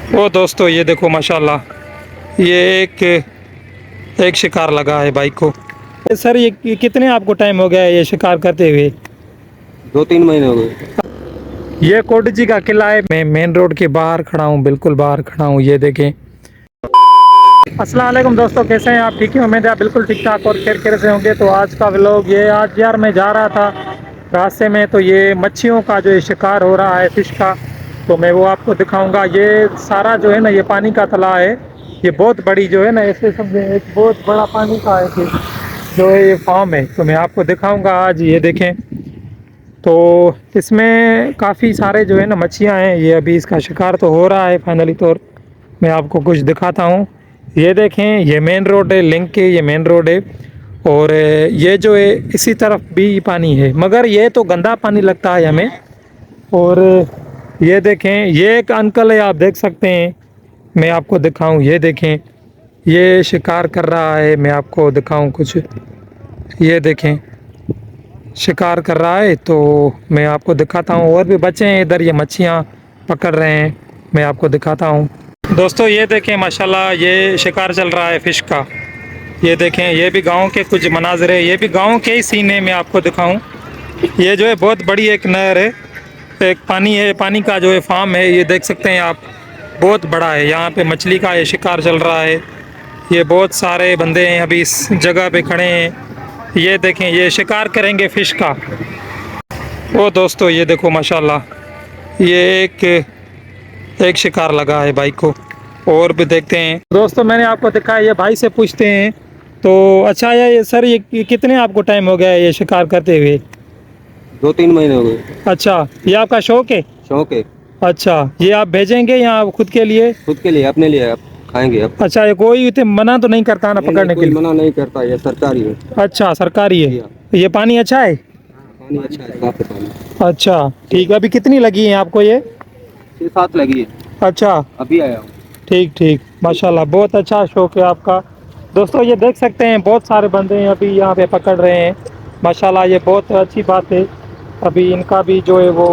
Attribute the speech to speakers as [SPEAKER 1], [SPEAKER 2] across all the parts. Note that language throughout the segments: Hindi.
[SPEAKER 1] वो दोस्तों ये देखो माशाल्लाह, ये एक शिकार लगा है बाइक को। सर ये कितने आपको टाइम हो गया है ये शिकार करते हुए?
[SPEAKER 2] 2-3 महीने हो गए।
[SPEAKER 1] ये कोटजी का किला है। मैं मेन रोड के बाहर खड़ा हूँ, बिल्कुल बाहर खड़ा हूँ। ये देखें। अस्सलाम वालेकुम दोस्तों, कैसे हैं आप? ठीक है, उम्मीद है आप बिल्कुल ठीक ठाक और खैर से होंगे। तो आज का व्लॉग ये, आज यार मैं जा रहा था रास्ते में, तो ये मच्छियों का जो ये शिकार हो रहा है फिश का, तो मैं वो आपको दिखाऊंगा। ये सारा जो है ना, ये पानी का तालाब है। ये बहुत बड़ी जो है ना, ऐसे समझे एक बहुत बड़ा पानी का है कि जो ये फार्म है, तो मैं आपको दिखाऊंगा आज। ये देखें, तो इसमें काफ़ी सारे जो है ना मच्छियाँ हैं। ये अभी इसका शिकार तो हो रहा है फाइनली तौर। मैं आपको कुछ दिखाता हूँ। ये देखें, ये मेन रोड है, लिंक के ये मेन रोड है। और ये जो है इसी तरफ भी पानी है, मगर ये तो गंदा पानी लगता है हमें। और ये देखें, ये एक अंकल है, आप देख सकते हैं। मैं आपको दिखाऊं, ये देखें, ये शिकार कर रहा है। मैं आपको दिखाऊं कुछ, ये देखें, शिकार कर रहा है। तो मैं आपको दिखाता हूँ। और भी बच्चे हैं इधर, ये मच्छियाँ पकड़ रहे हैं। मैं आपको दिखाता हूँ दोस्तों। ये देखें माशाल्लाह, ये शिकार चल रहा है फिश का। ये देखें, ये भी गांव के कुछ मनाजर है, ये भी गांव के ही सीन है। मैं आपको दिखाऊं, ये जो है बहुत बड़ी एक नहर है, एक पानी है, पानी का जो है फार्म है। ये देख सकते हैं आप, बहुत बड़ा है। यहाँ पे मछली का ये शिकार चल रहा है। ये बहुत सारे बंदे हैं अभी इस जगह पे खड़े हैं। ये देखें, ये शिकार करेंगे फिश का। वो दोस्तों ये देखो माशाल्लाह, ये एक शिकार लगा है बाइक को। और भी देखते हैं दोस्तों, मैंने आपको दिखाया। ये भाई से पूछते हैं। तो अच्छा, ये सर ये कितने आपको टाइम हो गया है ये शिकार करते हुए?
[SPEAKER 2] 2-3 महीने हो गए।
[SPEAKER 1] अच्छा, ये आपका शौक है?
[SPEAKER 2] शौक है।
[SPEAKER 1] अच्छा, ये आप भेजेंगे या आप खुद के लिए?
[SPEAKER 2] खुद के लिए, अपने लिए, आप खाएंगे आप।
[SPEAKER 1] अच्छा, ये कोई इतने मना तो नहीं करता ना पकड़ने के
[SPEAKER 2] कोई
[SPEAKER 1] लिए?
[SPEAKER 2] मना नहीं करता, ये सरकारी है।
[SPEAKER 1] अच्छा, सरकारी है।
[SPEAKER 2] जी हाँ।
[SPEAKER 1] ये पानी अच्छा है?
[SPEAKER 2] पानी अच्छा है, साफ है पानी।
[SPEAKER 1] अच्छा ठीक है। अभी कितनी लगी है आपको ये?
[SPEAKER 2] 6-7 लगी है।
[SPEAKER 1] अच्छा
[SPEAKER 2] अभी आया हूँ।
[SPEAKER 1] ठीक ठीक, माशाल्लाह, बहुत अच्छा शौक है आपका। दोस्तों ये देख सकते हैं, बहुत सारे बंदे हैं अभी यहाँ पे पकड़ रहे हैं। माशाल्लाह, ये बहुत अच्छी बात है। अभी इनका भी जो है वो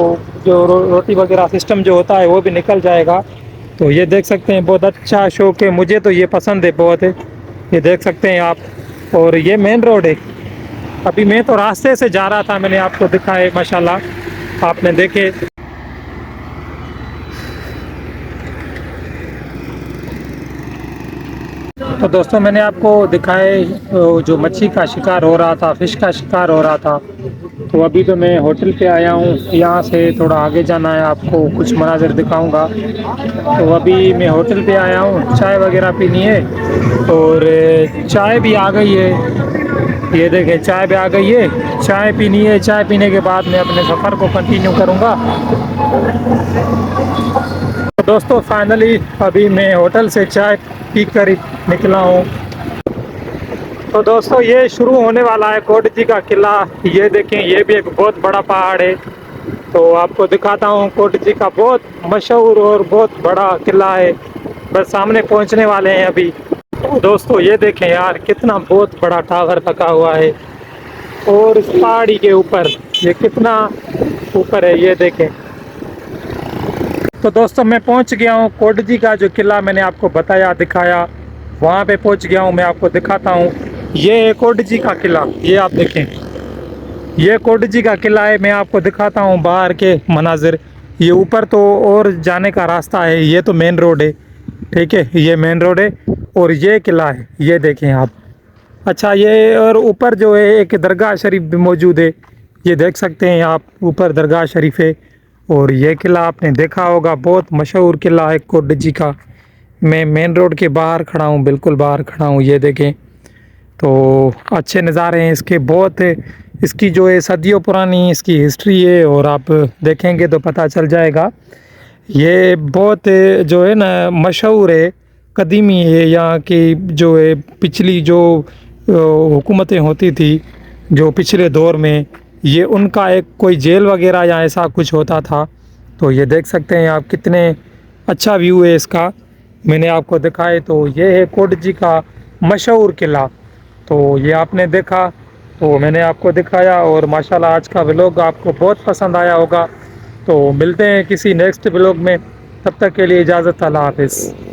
[SPEAKER 1] जो रोटी वगैरह सिस्टम जो होता है वो भी निकल जाएगा। तो ये देख सकते हैं, बहुत अच्छा शौक है। मुझे तो ये पसंद है बहुत है। ये देख सकते हैं आप। और ये मेन रोड है। अभी मैं तो रास्ते से जा रहा था, मैंने आपको दिखाए माशाल्लाह, आपने देखे। तो दोस्तों मैंने आपको दिखाए जो मच्छी का शिकार हो रहा था, फिश का शिकार हो रहा था। तो अभी तो मैं होटल पे आया हूँ, यहाँ से थोड़ा आगे जाना है, आपको कुछ मनाज़िर दिखाऊंगा। तो अभी मैं होटल पे आया हूँ, चाय वगैरह पीनी है। और चाय भी आ गई है। ये देखें, चाय भी आ गई है, चाय पीनी है। चाय पीने के बाद मैं अपने सफ़र को कंटिन्यू करूँगा। तो दोस्तों फाइनली अभी मैं होटल से चाय पी कर निकला हूँ। तो दोस्तों ये शुरू होने वाला है कोटजी का किला। ये देखें, ये भी एक बहुत बड़ा पहाड़ है। तो आपको दिखाता हूँ, कोटजी का बहुत मशहूर और बहुत बड़ा किला है। बस सामने पहुँचने वाले हैं अभी। तो दोस्तों ये देखें यार, कितना बहुत बड़ा टावर लगा हुआ है। और इस पहाड़ी के ऊपर ये कितना ऊपर है, ये देखें। तो दोस्तों मैं पहुंच गया हूं, कोटजी का जो किला मैंने आपको बताया, दिखाया, वहां पे पहुंच गया हूं। मैं आपको दिखाता हूं, ये है कोटजी का किला। ये आप देखें, ये कोटजी का किला है। मैं आपको दिखाता हूं बाहर के मनाजिर। ये ऊपर तो और जाने का रास्ता है, ये तो मेन रोड है। ठीक है, ये मेन रोड है और ये किला है, ये देखें आप। अच्छा, ये और ऊपर जो है एक दरगाह शरीफ भी मौजूद है। ये देख सकते हैं आप, ऊपर दरगाह शरीफ है। और ये किला आपने देखा होगा, बहुत मशहूर किला है कोटजी का। मैं मेन रोड के बाहर खड़ा हूँ, बिल्कुल बाहर खड़ा हूँ। ये देखें, तो अच्छे नज़ारे हैं इसके बहुत। इसकी जो है सदियों पुरानी इसकी हिस्ट्री है, और आप देखेंगे तो पता चल जाएगा। ये बहुत जो है ना मशहूर है, कदीमी है। यहाँ की जो है पिछली जो हुकूमतें होती थी जो पिछले दौर में, ये उनका एक कोई जेल वगैरह या ऐसा कुछ होता था। तो ये देख सकते हैं आप, कितने अच्छा व्यू है इसका। मैंने आपको दिखाए, तो ये है कोटजी का मशहूर किला। तो ये आपने देखा, तो मैंने आपको दिखाया। और माशाल्लाह आज का व्लॉग आपको बहुत पसंद आया होगा। तो मिलते हैं किसी नेक्स्ट व्लॉग में। तब तक के लिए इजाज़त, अल्लाह हाफिज़।